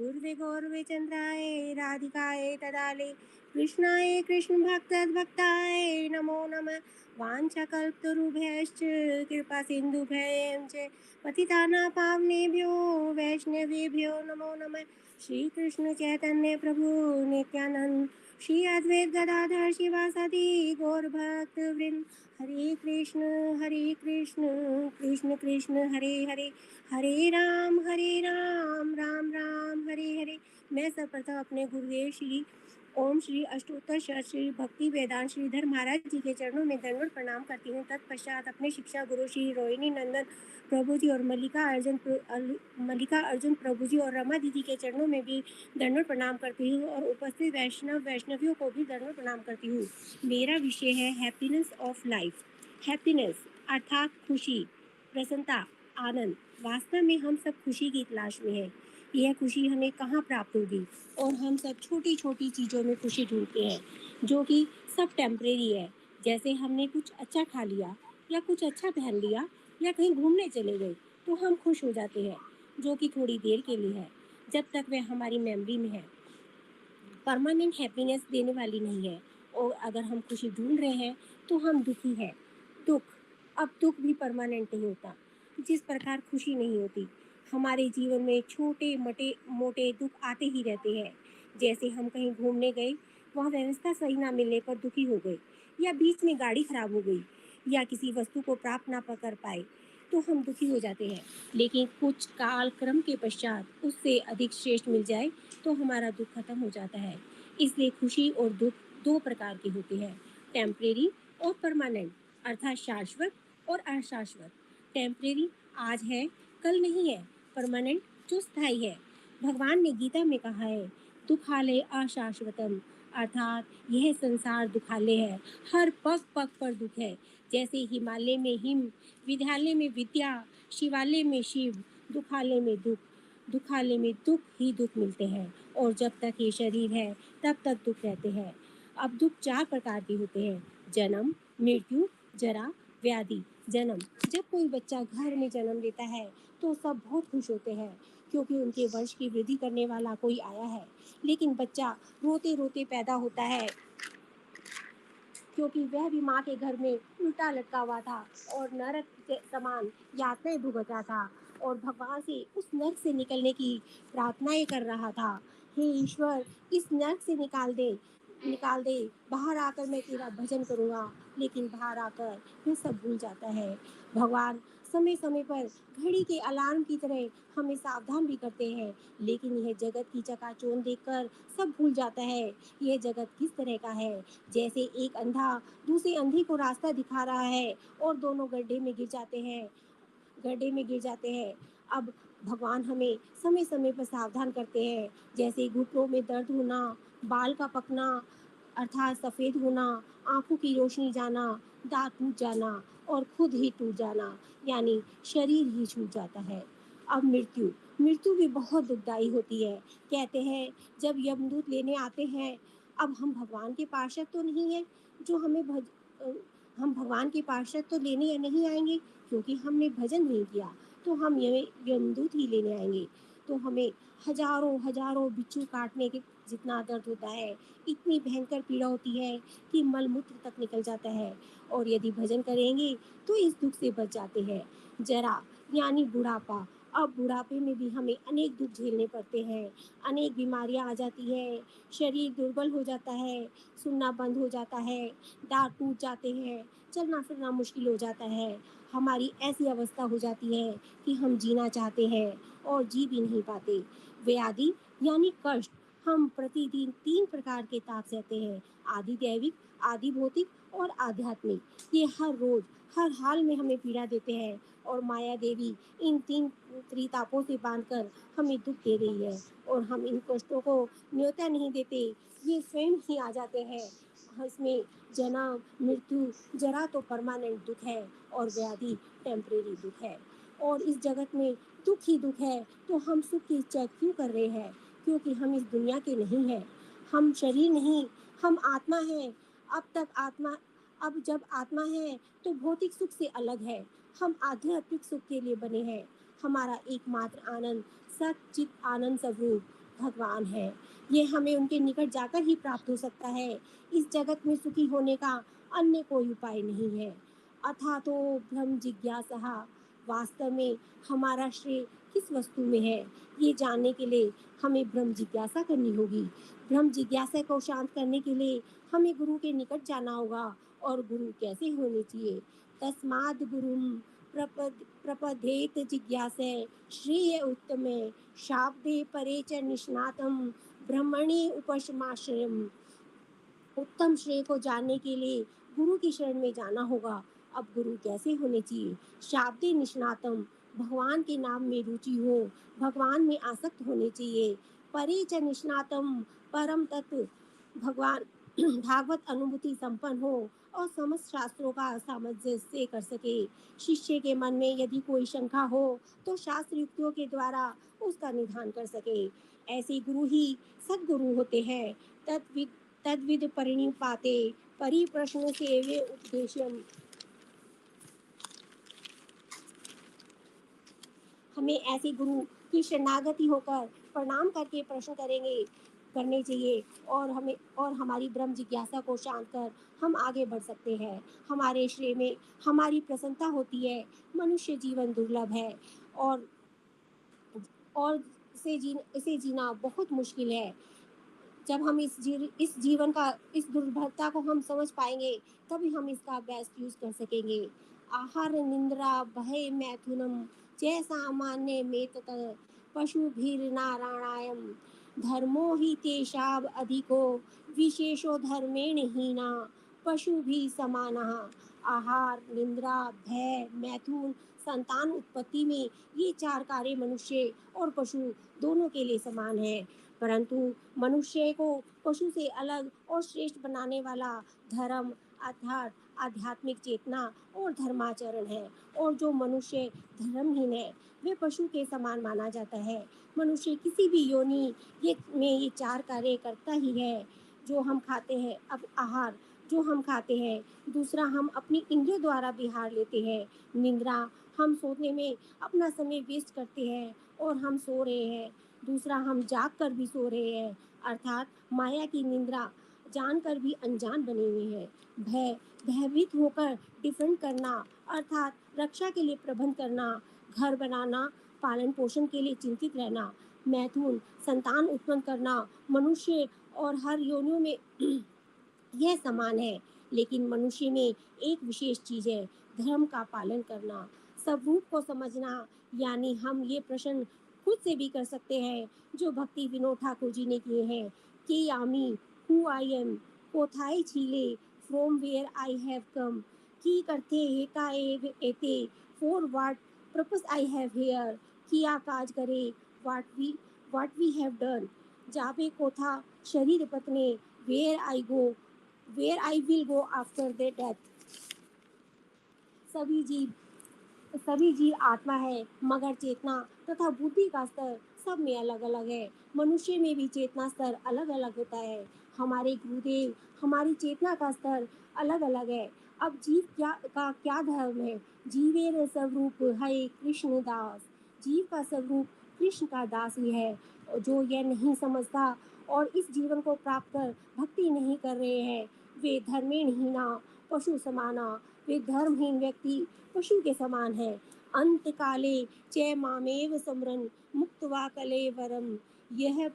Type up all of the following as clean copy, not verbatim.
गुरुवे गौरवे चंद्राय राधिकाय तदाले कृष्णाय कृष्ण भक्त भक्ताय नमो नमः। वाञ्छाकल्पतरुभ्यश्च कृपा सिन्धुभ्यश्च पतितानां पावनेभ्यो वैष्णवेभ्यो नमो नमः। श्री कृष्ण चैतन्य प्रभु नित्यानंद श्री अद्वैत गदाधर शिवासादि गौर भक्त वृंद। हरे कृष्ण कृष्ण कृष्ण हरे हरे, हरे राम राम राम हरे हरे। मैं सर्वप्रथम अपने गुरुदेव श्री ओम श्री अष्टोत्तर श्री भक्ति वेदांत श्रीधर महाराज जी के चरणों में दंडवत प्रणाम करती हूँ। तत्पश्चात अपने शिक्षा गुरु श्री रोहिणी नंदन प्रभु जी और मल्लिका अर्जुन प्रभु जी और रमा दीदी के चरणों में भी दंडवत प्रणाम करती हूँ और उपस्थित वैष्णवियों को भी दंडवत प्रणाम करती हूँ। मेरा विषय है हैप्पीनेस ऑफ लाइफ। हैप्पीनेस अर्थात खुशी, प्रसन्नता, आनंद। वास्तव में हम सब खुशी की तलाश में हैं। यह खुशी हमें कहाँ प्राप्त होगी? और हम सब छोटी छोटी चीज़ों में खुशी ढूंढते हैं जो कि सब टेम्परेरी है। जैसे हमने कुछ अच्छा खा लिया या कुछ अच्छा पहन लिया या कहीं घूमने चले गए तो हम खुश हो जाते हैं, जो कि थोड़ी देर के लिए है, जब तक वह हमारी मेमोरी में है। परमानेंट हैप्पीनेस देने वाली नहीं है। और अगर हम खुशी ढूंढ रहे हैं तो हम दुखी हैं। दुख, अब दुख भी परमानेंट नहीं होता। जिस प्रकार खुशी नहीं होती, हमारे जीवन में छोटे मोटे दुख आते ही रहते हैं। जैसे हम कहीं घूमने गए, वहाँ व्यवस्था सही ना मिलने पर दुखी हो गए, या बीच में गाड़ी खराब हो गई, या किसी वस्तु को प्राप्त ना कर पाए तो हम दुखी हो जाते हैं। लेकिन कुछ काल क्रम के पश्चात उससे अधिक श्रेष्ठ मिल जाए तो हमारा दुख खत्म हो जाता है। इसलिए खुशी और दुख दो प्रकार के होते हैं, टेम्परेरी और परमानेंट, अर्थात शाश्वत और अशाश्वत। टेम्परेरी आज है कल नहीं है, परमानेंट जो स्थायी है। भगवान ने गीता में कहा है, दुखालय अशाश्वतम, अर्थात यह संसार दुखालय है, हर पग पग पर दुख है। जैसे हिमालय में हिम, विद्यालय में विद्या, शिवालय में शिव, दुखालय में दुख। दुखालय में दुख ही दुख मिलते हैं और जब तक ये शरीर है तब तक दुख रहते हैं। अब दुख चार प्रकार के होते हैं, जन्म, मृत्यु, जरा, व्याधि। जन्म, जब कोई बच्चा घर में जन्म लेता है तो सब बहुत खुश होते हैं क्योंकि उनके वंश की वृद्धि करने वाला कोई आया है। लेकिन बच्चा रोते रोते पैदा होता है क्योंकि वह भी माँ के घर में उल्टा लटका हुआ था और नरक के समान यातनाएं भुगत रहा था और भगवान से उस नरक से निकलने की प्रार्थनाएं कर रहा था। हे ईश्वर, इस नरक से निकाल दे, बाहर आकर मैं तेरा भजन करूँगा। लेकिन बाहर आकर वह सब भूल जाता है। भगवान समय समय पर घड़ी के अलार्म की तरह हमें सावधान भी करते हैं, लेकिन यह जगत की चकाचौंध देखकर सब भूल जाता है। यह जगत किस तरह का है? जैसे एक अंधा दूसरे अंधे को रास्ता दिखा रहा है और दोनों गड्ढे में गिर जाते हैं। अब भगवान हमें समय समय पर सावधान करते हैं, जैसे घुटनों में दर्द होना, बाल का पकना अर्थात सफ़ेद होना, आंखों की रोशनी जाना, दांत टूट जाना और खुद ही टूट जाना, यानी शरीर ही छूट जाता है। अब मृत्यु, मृत्यु भी बहुत दुखदाई होती है। कहते हैं जब यमदूत लेने आते हैं, अब हम भगवान के पार्षद तो नहीं हैं जो हम भगवान के पार्षद तो लेने नहीं आएंगे, क्योंकि हमने भजन नहीं किया तो हम यमदूत ही लेने आएंगे। तो हमें हजारों हजारों बिच्छू काटने के जितना दर्द होता है, इतनी भयंकर पीड़ा होती है कि मलमूत्र तक निकल जाता है। और यदि भजन करेंगे तो इस दुख से बच जाते हैं। जरा यानी बुढ़ापा, अब बुढ़ापे में भी हमें अनेक दुख झेलने पड़ते हैं, अनेक बीमारियां आ जाती है, शरीर दुर्बल हो जाता है, सुनना बंद हो जाता है, दांत टूट जाते हैं, चलना फिरना मुश्किल हो जाता है। हमारी ऐसी अवस्था हो जाती है कि हम जीना चाहते हैं और जी भी नहीं पाते। व्याधि यानी कष्ट, हम प्रतिदिन तीन प्रकार के ताप सहते हैं, आदि दैविक, आदि भौतिक और आध्यात्मिक। ये हर रोज हर हाल में हमें पीड़ा देते हैं और माया देवी इन तीन त्रितापों से बांधकर हमें दुख दे रही है और हम इन कष्टों को न्योता नहीं देते, ये स्वयं ही आ जाते हैं। इसमें जन्म, मृत्यु, जरा तो परमानेंट दुख है और व्याधि टेम्परेरी दुख है। और इस जगत में दुख ही दुख है तो हम सुख की इच्छा क्यों कर रहे हैं? क्योंकि हम इस दुनिया के नहीं हैं, हम शरीर नहीं, हम आत्मा हैं। अब जब आत्मा है तो भौतिक सुख से अलग है, हम आध्यात्मिक सुख के लिए बने हैं। हमारा एकमात्र आनंद सच्चित आनंद स्वरूप भगवान हैं। ये हमें उनके निकट जाकर ही प्राप्त हो सकता है। इस जगत में सुखी होने का अन्य कोई उपाय नहीं है। अथा तो ब्रह्म जिज्ञासा, वास्तव में हमारा श्रेय किस वस्तु में है, ये जानने के लिए हमें ब्रह्म जिज्ञासा करनी होगी। ब्रह्म जिज्ञासा को शांत करने के लिए हमें गुरु के निकट जाना होगा। और गुरु कैसे होने चाहिए? तस्माद् गुरुम प्रपदेत जिज्ञासे श्रेय उत्तमे शाब्दे परे च निष्णातम ब्रह्मणि उपशमाश्रयम। उत्तम श्रेय को जानने के लिए गुरु की शरण में जाना होगा। अब गुरु कैसे होने चाहिए? शाब्दे निष्णातम, भगवान के नाम में रुचि हो, भगवान में आसक्त होने चाहिए। परे च निष्णातम, परम तत्व भगवान भागवत अनुभूति संपन्न हो और समस्त शास्त्रों का सामंजस्य कर सके। शिष्य के मन में यदि कोई शंका हो तो शास्त्र युक्तियों के द्वारा उसका निदान कर सके। ऐसे गुरु ही सद्गुरु होते हैं। तद्विद परिणिपाते परिप्रश्न सेवे उपदेशम। हमें ऐसे गुरु की शरणागति होकर प्रणाम करके प्रश्न करने चाहिए और हमारी ब्रह्म जिज्ञासा को शांत कर हम आगे बढ़ सकते हैं। हमारे श्रेय में हमारी प्रसन्नता होती है। मनुष्य जीवन दुर्लभ है और इसे जीना बहुत मुश्किल है। जब हम इस जीवन का इस दुर्लभता को हम समझ पाएंगे तभी हम इसका बेस्ट यूज कर सकेंगे। आहार निंद्रा भय मैथुनम जय सामान्य में तत पशु भीर नारायणायम धर्मो ही तेषाब अधिको विशेषो धर्मेण हीना पशु भी समाना। आहार निंद्रा भय मैथुन संतान उत्पत्ति में ये चार कार्य मनुष्य और पशु दोनों के लिए समान है। परंतु मनुष्य को पशु से अलग और श्रेष्ठ बनाने वाला धर्म अर्थात आध्यात्मिक चेतना और धर्माचरण है। और जो मनुष्य धर्महीन है वे पशु के समान माना जाता है। मनुष्य किसी भी योनि में ये चार कार्य करता ही है। जो हम खाते हैं, अब आहार जो हम खाते हैं, दूसरा हम अपनी इंद्रियों द्वारा विहार लेते हैं। निंद्रा हम सोने में अपना समय वेस्ट करते हैं और हम सो रहे हैं। दूसरा हम जाग कर भी सो रहे हैं अर्थात माया की निंद्रा जानकर भी अनजान बने हुए हैं। भय भयभीत होकर डिफेंड करना अर्थात रक्षा के लिए प्रबंध करना, घर बनाना, पालन पोषण के लिए चिंतित रहना। मैथुन संतान उत्पन्न करना। मनुष्य और हर योनियों में यह समान है, लेकिन मनुष्य में एक विशेष चीज है, धर्म का पालन करना, स्वरूप को समझना। यानी हम ये प्रश्न खुद से भी कर सकते हैं जो भक्ति विनोद ठाकुर जी ने किए हैं कि आमी हु आई एम कोथाई छीले from where I have come की करते एका एते for what purpose I have here किया काज करे व्हाट वी हैव डन जाबे कोथा शरीर पतने where I will go after the death. सभी जीव सभी जीव आत्मा है मगर चेतना तथा बुद्धि का स्तर सब में अलग अलग है। मनुष्य में भी चेतना स्तर अलग अलग होता है। हमारे गुरुदेव हमारी चेतना का स्तर अलग अलग है। अब जीव क्या धर्म है? जीवेर स्वरूप है कृष्ण दास। जीव का स्वरूप कृष्ण का दास ही है। जो यह नहीं समझता और इस जीवन को प्राप्त कर भक्ति नहीं कर रहे हैं वे धर्मेणहीना पशु समाना। वे धर्महीन व्यक्ति पशु के समान है। अंत काले च मामेव समरन मुक्त्वा कलेवरम यह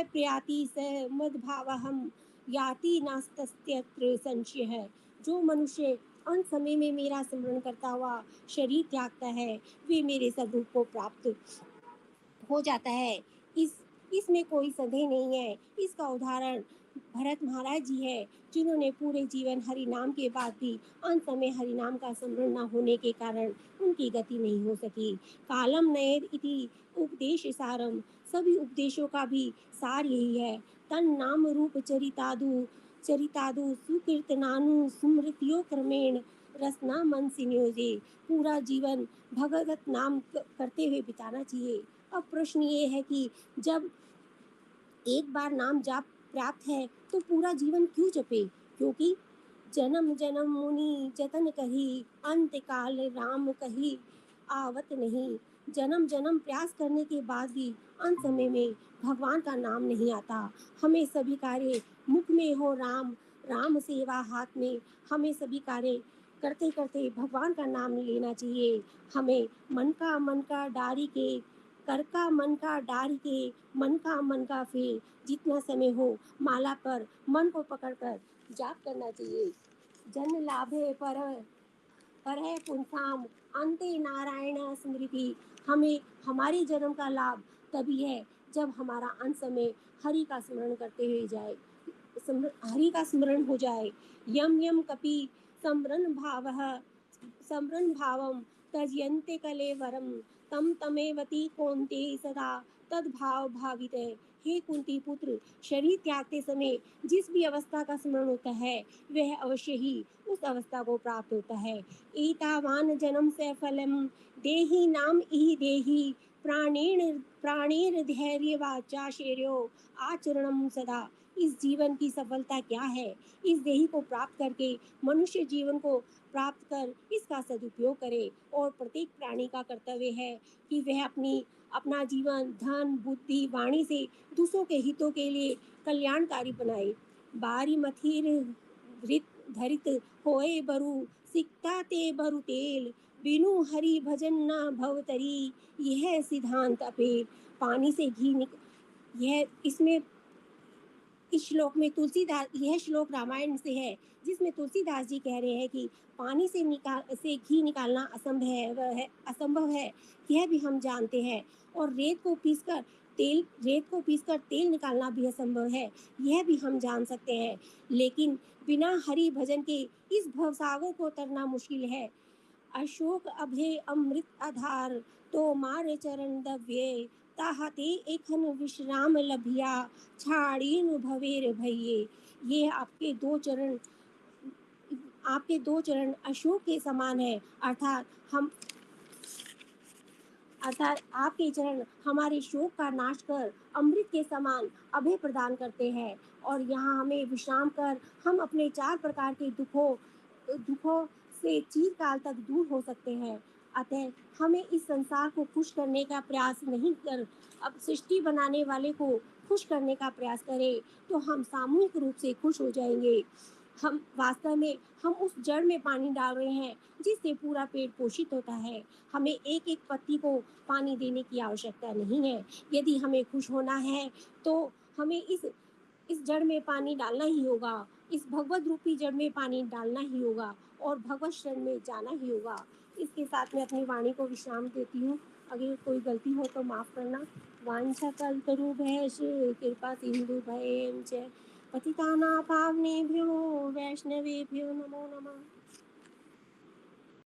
प्रयाति स मद्भावहम याति नास्तस्त्यत्र संशय है। जो मनुष्य अंत समय में मेरा स्मरण करता हुआ शरीर त्यागता है वे मेरे स्वरूप को प्राप्त हो जाता है। इसमें कोई संदेह नहीं है। इसका उदाहरण भरत महाराज जी है जिन्होंने पूरे जीवन हरि नाम के बाद भी अंत में हरि नाम का स्मरण न होने के कारण उनकी गति नहीं हो सकी। कालम नयेद इति उपदेश सारम। सभी उपदेशों का भी सार यही है। तन नाम रूप चरितादु सुकीर्तनानु स्मृतियो क्रमेण रसना मन सिन्योजे। पूरा जीवन भगवत नाम करते हुए बिताना चाहिए। अब प्रश्न ये है कि जब एक बार नाम जाप प्राप्त है तो पूरा जीवन क्यों जपे? क्योंकि जन्म जन्म मुनि जतन कही अंत काल राम कही आवत नहीं। जन्म जन्म प्रयास करने के बाद भी अंत समय में भगवान का नाम नहीं आता। हमें सभी कार्य मुख में हो राम, राम सेवा हाथ में। हमें सभी कार्य करते करते भगवान का नाम लेना चाहिए। हमें मन का डारी के, कर का मन का डारी के, मन का फेर, जितना समय हो माला पर मन को पकड़कर जाप करना चाहिए। जन लाभे पर है पुंसाम, अंते नारायण स्मृति। हमें हमारे जन्म का लाभ तभी है जब हमारा अंत समय हरि का स्मरण करते हुए जाए, हरि का स्मरण हो जाए। यम यम कपि स्मरण भाव, स्मरण भावम तजयन्ते कलेवरम, तम तमेवती कौन्ते सदा तद्भाव भावित। हे कुंती पुत्र, शरीर त्यागते समय जिस भी अवस्था का स्मरण होता है वह अवश्य ही उस अवस्था को प्राप्त होता है। एतावान जन्म से फलम देहि नाम इहि देहि, प्राणेर प्राणेर धैर्य वाचा शेर्यो आचरणम सदा। इस जीवन की सफलता क्या है? इस देही को प्राप्त करके मनुष्य जीवन को प्राप्त कर इसका सदुपयोग करे। और प्रत्येक प्राणी का कर्तव्य है कि वह अपना जीवन धन बुद्धि वाणी से दूसरों के हितों के लिए कल्याणकारी बनाए। बारी मथिर रित धरित होए बरु, सिकता ते बरु तेल, बिनु हरि भजन ना भवतरी, यह सिद्धांत अपेल। पानी से घी यह इसमें इस श्लोक में तुलसीदास, यह श्लोक रामायण से है जिसमें तुलसीदास जी कह रहे हैं कि पानी से घी निकालना असंभव है, यह भी हम जानते हैं। और रेत को पीसकर तेल निकालना भी असंभव है, यह भी हम जान सकते हैं। लेकिन बिना हरि भजन के इस भवसागर को तरना मुश्किल है। अशोक अभय अमृत आधार, तो मार चरण दव्ये, ताहते एखन विश्राम लभिया, छाड़ीन भवेर भइये। ये आपके दो चरण अशोक के समान है, अर्थात आपके चरण हमारे शोक का नाश कर अमृत के समान अभय प्रदान करते हैं। और यहाँ हमें विश्राम कर हम अपने 4 प्रकार के दुखों से चिरकाल तक दूर हो सकते हैं। अतः हमें इस संसार को खुश करने का प्रयास नहीं कर, अब सृष्टि बनाने वाले को खुश करने का प्रयास करें तो हम सामूहिक रूप से खुश हो जाएंगे। हम वास्तव में हम उस जड़ में पानी डाल रहे हैं जिससे पूरा पेड़ पोषित होता है। हमें एक एक पत्ती को पानी देने की आवश्यकता नहीं है। यदि हमें खुश होना है तो हमें इस जड़ में पानी डालना ही होगा, इस भगवत रूपी जड़ में पानी डालना ही होगा और भगवत शरण में जाना ही होगा। इसके साथ मैं अपनी वाणी को विश्राम देती हूँ। अगर कोई गलती हो तो माफ़ करना। वांछा कल्पतरुभ्यश्च कृपा सिंधु भयेन च पतितानां पावनेभ्यो वैष्णवेभ्यो नमो नमः।